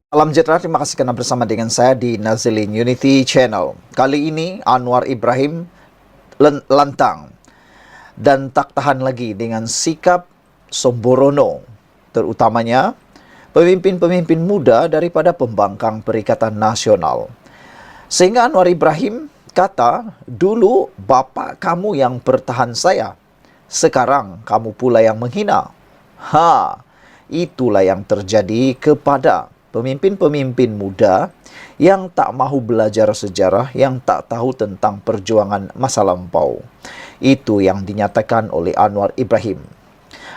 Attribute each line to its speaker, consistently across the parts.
Speaker 1: Salam sejahtera, terima kasih karena bersama dengan saya di Nazilin Unity Channel. Kali ini Anwar Ibrahim lantang dan tak tahan lagi dengan sikap sembrono, terutamanya pemimpin-pemimpin muda daripada pembangkang Perikatan Nasional. Sehingga Anwar Ibrahim kata, dulu bapa kamu yang pertahan saya, sekarang kamu pula yang menghina. Itulah yang terjadi kepada pemimpin-pemimpin muda yang tak mahu belajar sejarah, yang tak tahu tentang perjuangan masa lampau. Itu yang dinyatakan oleh Anwar Ibrahim.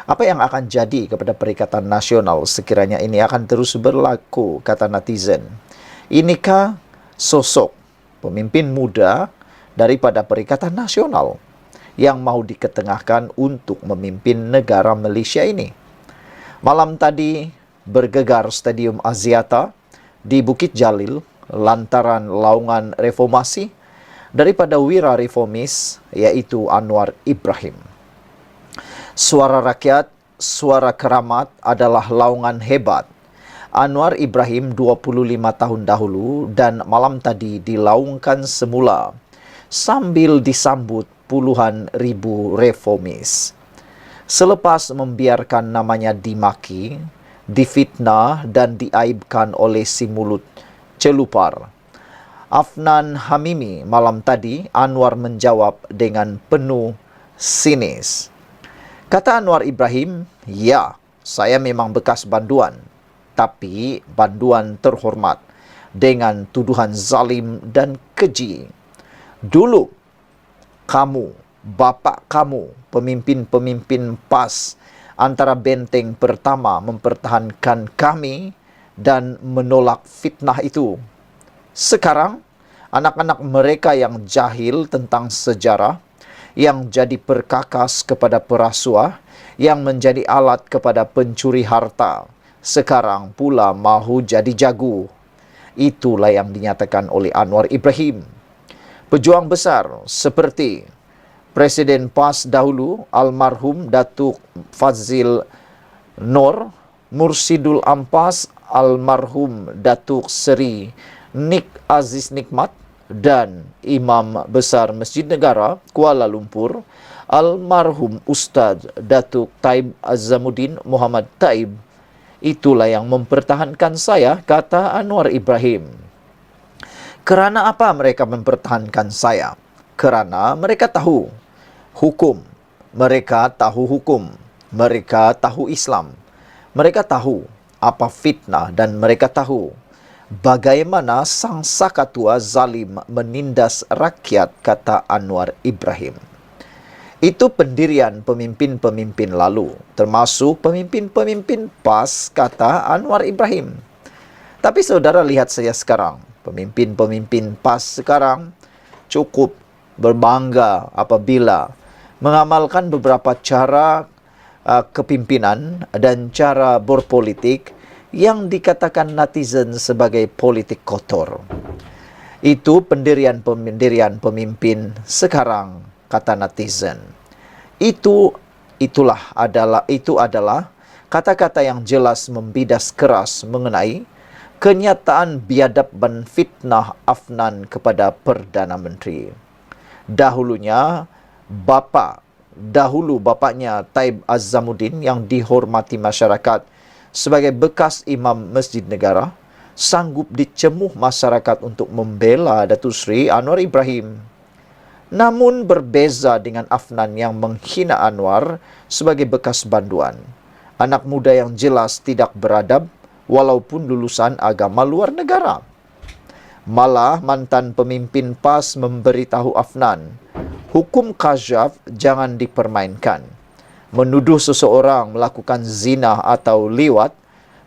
Speaker 1: Apa yang akan jadi kepada Perikatan Nasional sekiranya ini akan terus berlaku, kata netizen. Inikah sosok pemimpin muda daripada Perikatan Nasional yang mau diketengahkan untuk memimpin negara Malaysia ini? Malam tadi bergegar Stadium Axiata di Bukit Jalil lantaran laungan reformasi daripada wira reformis yaitu Anwar Ibrahim. Suara rakyat, suara keramat adalah laungan hebat. Anwar Ibrahim 25 tahun dahulu dan malam tadi dilaungkan semula sambil disambut puluhan ribu reformis. Selepas membiarkan namanya dimaki, difitnah dan diaibkan oleh si mulut celupar Afnan Hamimi malam tadi, Anwar menjawab dengan penuh sinis. Kata Anwar Ibrahim, ya, saya memang bekas banduan, tapi banduan terhormat dengan tuduhan zalim dan keji. Dulu kamu, bapa kamu, pemimpin-pemimpin PAS antara benteng pertama mempertahankan kami dan menolak fitnah itu. Sekarang, anak-anak mereka yang jahil tentang sejarah, yang jadi perkakas kepada perasuah, yang menjadi alat kepada pencuri harta, sekarang pula mahu jadi jago. Itulah yang dinyatakan oleh Anwar Ibrahim. Pejuang besar seperti Presiden PAS dahulu, almarhum Datuk Fazil Nur, Mursidul Ampas, almarhum Datuk Seri Nik Aziz Nikmat, dan Imam Besar Masjid Negara Kuala Lumpur, almarhum Ustaz Datuk Taib Azamuddin Muhammad Taib. Itulah yang mempertahankan saya, kata Anwar Ibrahim. Kerana apa mereka mempertahankan saya? Kerana mereka tahu hukum, mereka tahu hukum, mereka tahu Islam, mereka tahu apa fitnah dan mereka tahu bagaimana sang sakatua zalim menindas rakyat, kata Anwar Ibrahim. Itu pendirian pemimpin-pemimpin lalu, termasuk pemimpin-pemimpin PAS, kata Anwar Ibrahim. Tapi saudara lihat saya sekarang, pemimpin-pemimpin PAS sekarang cukup berbangga apabila mengamalkan beberapa cara kepimpinan dan cara berpolitik yang dikatakan netizen sebagai politik kotor. Itu pendirian-pendirian pemimpin sekarang, kata netizen. Itu adalah kata-kata yang jelas membidas keras mengenai kenyataan biadab dan fitnah Afnan kepada Perdana Menteri. Dahulu bapaknya Taib Azamuddin yang dihormati masyarakat sebagai bekas imam Masjid Negara, sanggup dicemuh masyarakat untuk membela Datuk Seri Anwar Ibrahim. Namun berbeza dengan Afnan yang menghina Anwar sebagai bekas banduan, anak muda yang jelas tidak beradab walaupun lulusan agama luar negara. Malah mantan pemimpin PAS memberitahu Afnan, hukum kazaf jangan dipermainkan. Menuduh seseorang melakukan zina atau liwat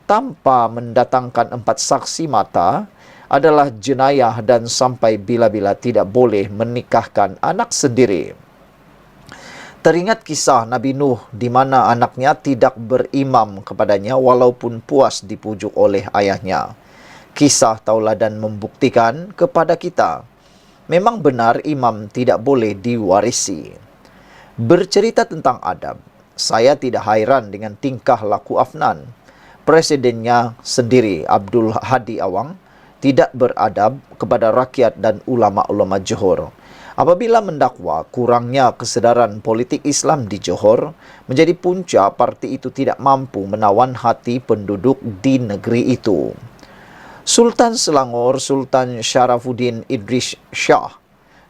Speaker 1: tanpa mendatangkan 4 saksi mata adalah jenayah dan sampai bila-bila tidak boleh menikahkan anak sendiri. Teringat kisah Nabi Nuh di mana anaknya tidak berimam kepadanya walaupun puas dipujuk oleh ayahnya. Kisah tauladan membuktikan kepada kita, memang benar imam tidak boleh diwarisi. Bercerita tentang adab, saya tidak hairan dengan tingkah laku Afnan. presidennya sendiri, Abdul Hadi Awang, tidak beradab kepada rakyat dan ulama-ulama Johor. Apabila mendakwa kurangnya kesedaran politik Islam di Johor menjadi punca parti itu tidak mampu menawan hati penduduk di negeri itu. Sultan Selangor, Sultan Sharafuddin Idris Shah,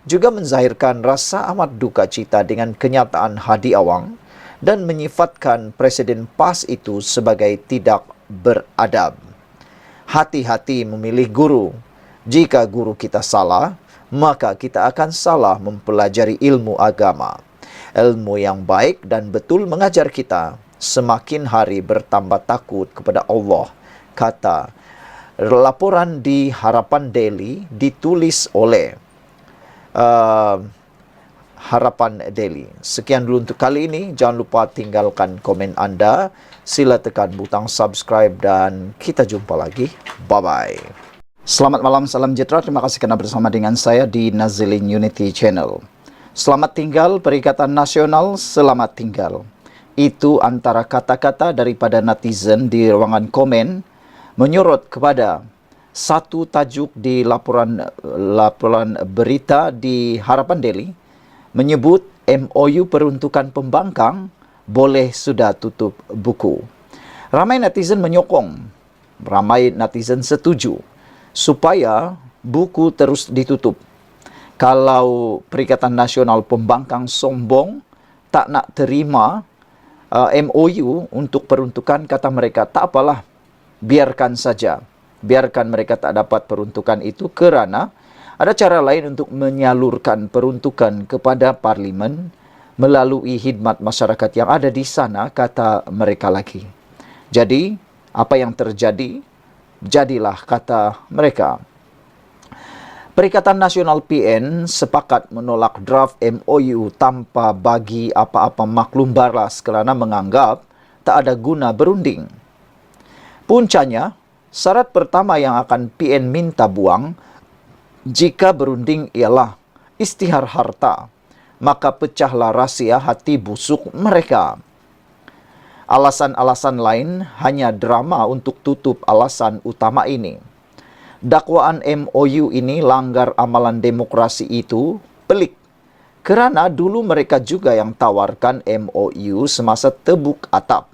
Speaker 1: juga menzahirkan rasa amat duka cita dengan kenyataan Hadi Awang dan menyifatkan Presiden PAS itu sebagai tidak beradab. Hati-hati memilih guru. Jika guru kita salah, maka kita akan salah mempelajari ilmu agama. Ilmu yang baik dan betul mengajar kita semakin hari bertambah takut kepada Allah, kata laporan di Harapan Daily ditulis oleh Harapan Daily. Sekian dulu untuk kali ini. Jangan lupa tinggalkan komen Anda. Sila tekan butang subscribe dan kita jumpa lagi. Bye-bye. Selamat malam, salam sejahtera. Terima kasih kerana bersama dengan saya di Nazilin Unity Channel. Selamat tinggal Perikatan Nasional, selamat tinggal. Itu antara kata-kata daripada netizen di ruangan komen menyorot kepada satu tajuk di laporan berita di Harapan Daily menyebut MOU peruntukan pembangkang boleh sudah tutup buku. Ramai netizen menyokong, ramai netizen setuju supaya buku terus ditutup. Kalau Perikatan Nasional Pembangkang sombong tak nak terima MOU untuk peruntukan, kata mereka, tak apalah, biarkan saja. Biarkan mereka tak dapat peruntukan itu kerana ada cara lain untuk menyalurkan peruntukan kepada Parlimen melalui khidmat masyarakat yang ada di sana, kata mereka lagi. Jadi, apa yang terjadi? Jadilah, kata mereka. Perikatan Nasional PN sepakat menolak draft MOU tanpa bagi apa-apa maklum balas kerana menganggap tak ada guna berunding. Puncanya, syarat pertama yang akan PN minta buang jika berunding ialah istihar harta, maka pecahlah rahsia hati busuk mereka. Alasan-alasan lain hanya drama untuk tutup alasan utama ini. Dakwaan MOU ini langgar amalan demokrasi itu pelik. Kerana dulu mereka juga yang tawarkan MOU semasa tebuk atap.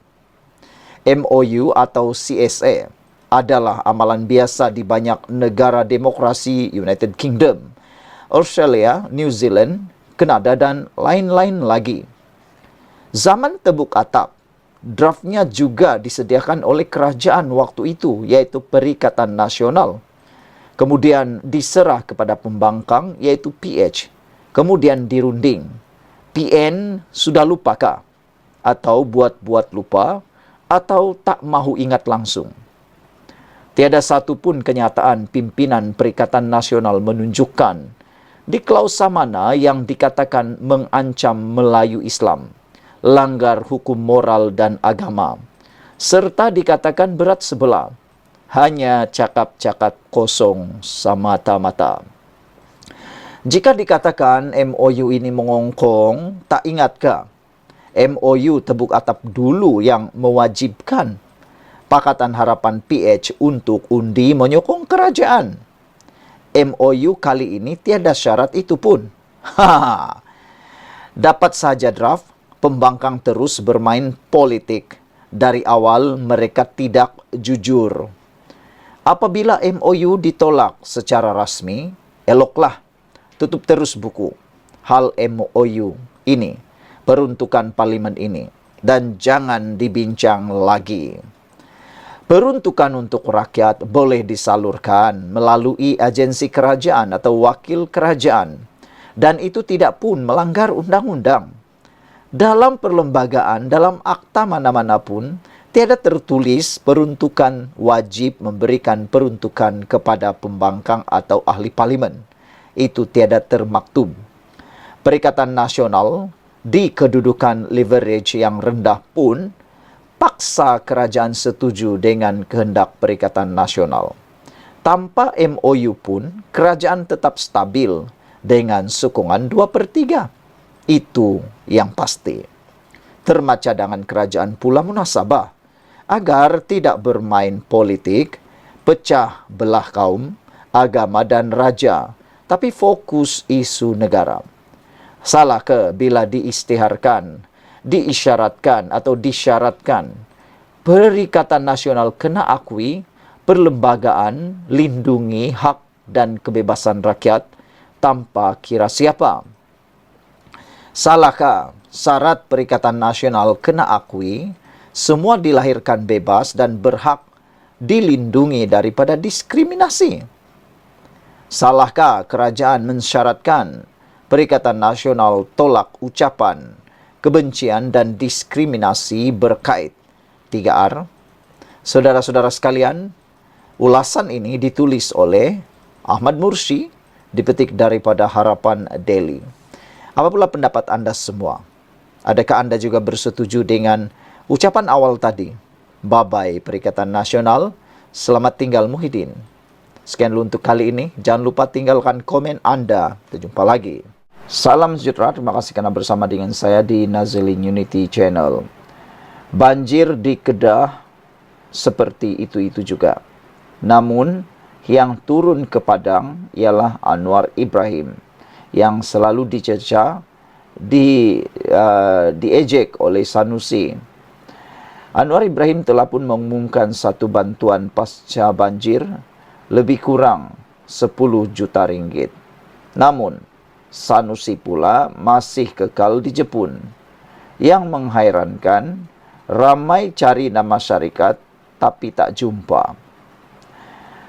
Speaker 1: MOU atau CSA adalah amalan biasa di banyak negara demokrasi United Kingdom, Australia, New Zealand, Kanada dan lain-lain lagi. Zaman tebuk atap, draftnya juga disediakan oleh kerajaan waktu itu, iaitu Perikatan Nasional. Kemudian diserah kepada pembangkang, iaitu PH. Kemudian dirunding. PN sudah lupakah? Atau buat-buat lupa? Atau tak mahu ingat langsung? Tiada satu pun kenyataan pimpinan Perikatan Nasional menunjukkan di klausa mana yang dikatakan mengancam Melayu Islam, langgar hukum moral dan agama, serta dikatakan berat sebelah. Hanya cakap-cakap kosong semata-mata. Jika dikatakan MOU ini mengongkong, tak ingatkah MOU tebuk atap dulu yang mewajibkan Pakatan Harapan PH untuk undi menyokong kerajaan? MOU kali ini tiada syarat itu pun. Dapat saja draft, pembangkang terus bermain politik. Dari awal mereka tidak jujur. Apabila MOU ditolak secara rasmi, eloklah tutup terus buku hal MOU ini, peruntukan parlimen ini, dan jangan dibincang lagi. Peruntukan untuk rakyat boleh disalurkan melalui agensi kerajaan atau wakil kerajaan, dan itu tidak pun melanggar undang-undang. Dalam perlembagaan, dalam akta mana-mana pun, tiada tertulis peruntukan wajib memberikan peruntukan kepada pembangkang atau ahli parlimen. Itu tiada termaktub. Perikatan Nasional di kedudukan leverage yang rendah pun paksa kerajaan setuju dengan kehendak Perikatan Nasional. Tanpa MOU pun, kerajaan tetap stabil dengan sokongan 2/3. Itu yang pasti. Terma cadangan kerajaan pula munasabah. agar tidak bermain politik, pecah belah kaum, agama dan raja, tapi fokus isu negara. Salah ke bila diisyaratkan atau disyaratkan Perikatan Nasional kena akui perlembagaan lindungi hak dan kebebasan rakyat tanpa kira siapa? Salahkah syarat Perikatan Nasional kena akui semua dilahirkan bebas dan berhak dilindungi daripada diskriminasi? Salahkah kerajaan mensyaratkan Perikatan Nasional tolak ucapan kebencian dan diskriminasi berkait 3R? Saudara-saudara sekalian, ulasan ini ditulis oleh Ahmad Mursi, dipetik daripada Harapan Daily. Apapun pendapat anda semua, adakah anda juga bersetuju dengan ucapan awal tadi? Bye-bye Perikatan Nasional, selamat tinggal Muhyiddin. Sekian dulu untuk kali ini. Jangan lupa tinggalkan komen anda. Kita jumpa lagi. Salam sejahtera, terima kasih karena bersama dengan saya di Nazilin Unity Channel. Banjir di Kedah seperti itu juga. Namun, yang turun ke Padang ialah Anwar Ibrahim yang selalu dicerca, diejek oleh Sanusi. Anwar Ibrahim telah pun mengumumkan satu bantuan pasca banjir lebih kurang 10 juta ringgit. Namun, Sanusi pula masih kekal di Jepun. Yang menghairankan, ramai cari nama syarikat tapi tak jumpa.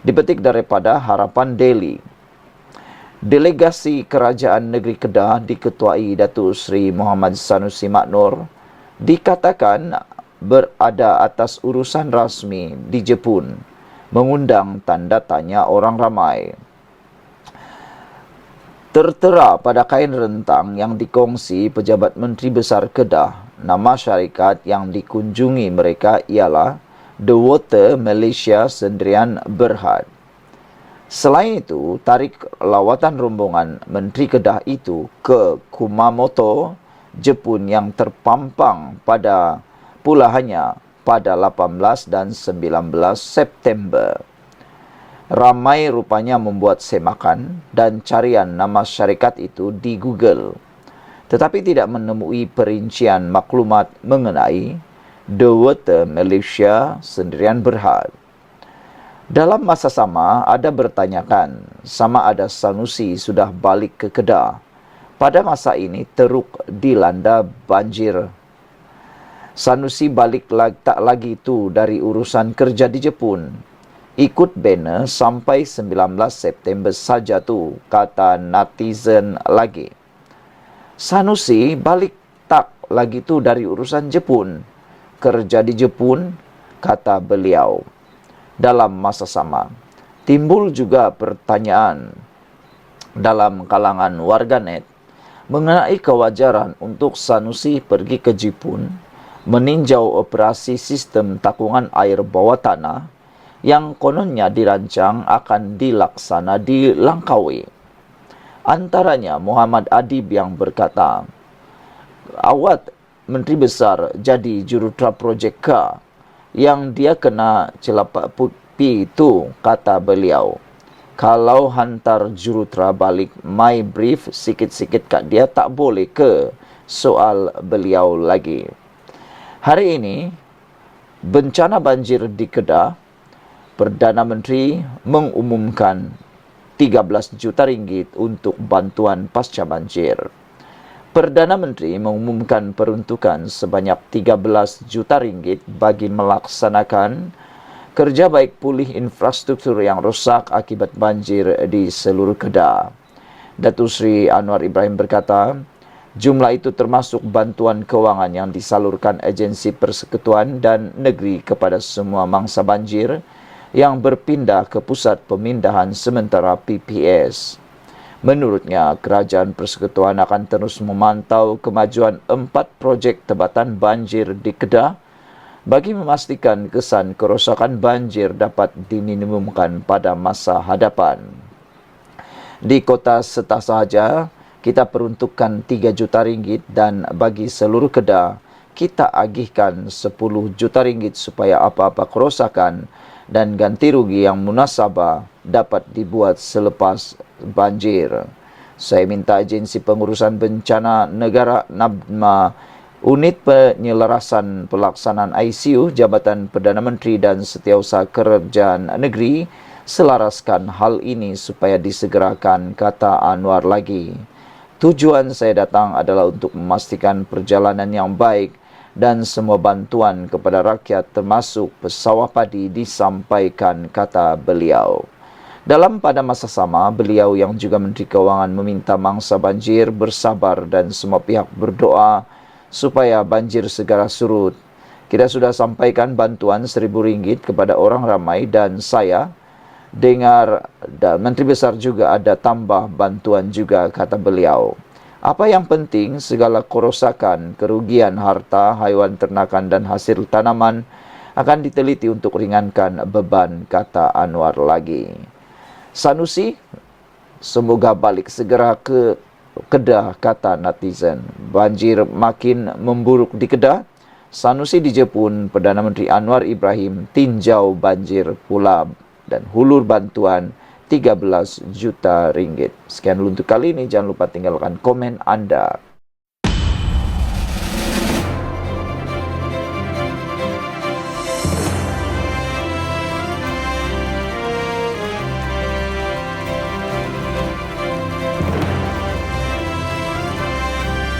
Speaker 1: Dipetik daripada Harapan Daily. Delegasi Kerajaan Negeri Kedah diketuai Datuk Seri Muhammad Sanusi Maknor dikatakan berada atas urusan rasmi di Jepun, mengundang tanda tanya orang ramai. Tertera pada kain rentang yang dikongsi pejabat Menteri Besar Kedah, nama syarikat yang dikunjungi mereka ialah The Water Malaysia Sdn Berhad. Selain itu, tarikh lawatan rombongan Menteri Kedah itu ke Kumamoto, Jepun yang terpampang pada hanya pada 18 dan 19 September. Ramai rupanya membuat semakan dan carian nama syarikat itu di Google, tetapi tidak menemui perincian maklumat mengenai The Water Malaysia Sdn Berhad. Dalam masa sama, ada bertanyakan sama ada Sanusi sudah balik ke Kedah. Pada masa ini teruk dilanda banjir. Sanusi balik tak lagi itu dari urusan kerja di Jepun. Ikut banner sampai 19 September saja tu, kata netizen lagi. Sanusi balik tak lagi tu dari urusan Jepun. Kerja di Jepun, kata beliau. Dalam masa sama, timbul juga pertanyaan dalam kalangan warganet mengenai kewajaran untuk Sanusi pergi ke Jepun meninjau operasi sistem takungan air bawah tanah yang kononnya dirancang akan dilaksana di Langkawi. Antaranya Muhammad Adib yang berkata, awat Menteri Besar jadi jurutera projek K yang dia kena celapak putih itu, kata beliau. Kalau hantar jurutera balik my brief sikit-sikit kat dia tak boleh ke? Soal beliau lagi. Hari ini, bencana banjir di Kedah, Perdana Menteri mengumumkan 13 juta ringgit untuk bantuan pasca banjir. Perdana Menteri mengumumkan peruntukan sebanyak 13 juta ringgit bagi melaksanakan kerja baik pulih infrastruktur yang rosak akibat banjir di seluruh Kedah. Datuk Seri Anwar Ibrahim berkata, jumlah itu termasuk bantuan kewangan yang disalurkan Agensi Persekutuan dan Negeri kepada semua mangsa banjir yang berpindah ke Pusat Pemindahan Sementara PPS. Menurutnya, Kerajaan Persekutuan akan terus memantau kemajuan 4 projek tebatan banjir di Kedah bagi memastikan kesan kerosakan banjir dapat diminimumkan pada masa hadapan. Di Kota Setah sahaja, kita peruntukkan 3 juta ringgit dan bagi seluruh Kedah, kita agihkan 10 juta ringgit supaya apa-apa kerosakan dan ganti rugi yang munasabah dapat dibuat selepas banjir. Saya minta Agensi Pengurusan Bencana Negara NABMA, Unit Penyelarasan Pelaksanaan ICU, Jabatan Perdana Menteri dan Setiausaha Kerajaan Negeri selaraskan hal ini supaya disegerakan, kata Anwar lagi. Tujuan saya datang adalah untuk memastikan perjalanan yang baik dan semua bantuan kepada rakyat termasuk pesawah padi disampaikan, kata beliau. Pada masa sama, beliau yang juga Menteri Keuangan meminta mangsa banjir bersabar dan semua pihak berdoa supaya banjir segera surut. Kita sudah sampaikan bantuan RM1.000 kepada orang ramai dan saya dengar dan Menteri Besar juga ada tambah bantuan juga, kata beliau. Apa yang penting, segala kerosakan, kerugian harta, haiwan ternakan dan hasil tanaman akan diteliti untuk ringankan beban, kata Anwar lagi. Sanusi, semoga balik segera ke Kedah, kata netizen. Banjir makin memburuk di Kedah. Sanusi dijemput Perdana Menteri Anwar Ibrahim tinjau banjir pula dan hulur bantuan 13 juta ringgit. Sekian dulu untuk kali ini. Jangan lupa tinggalkan komen Anda.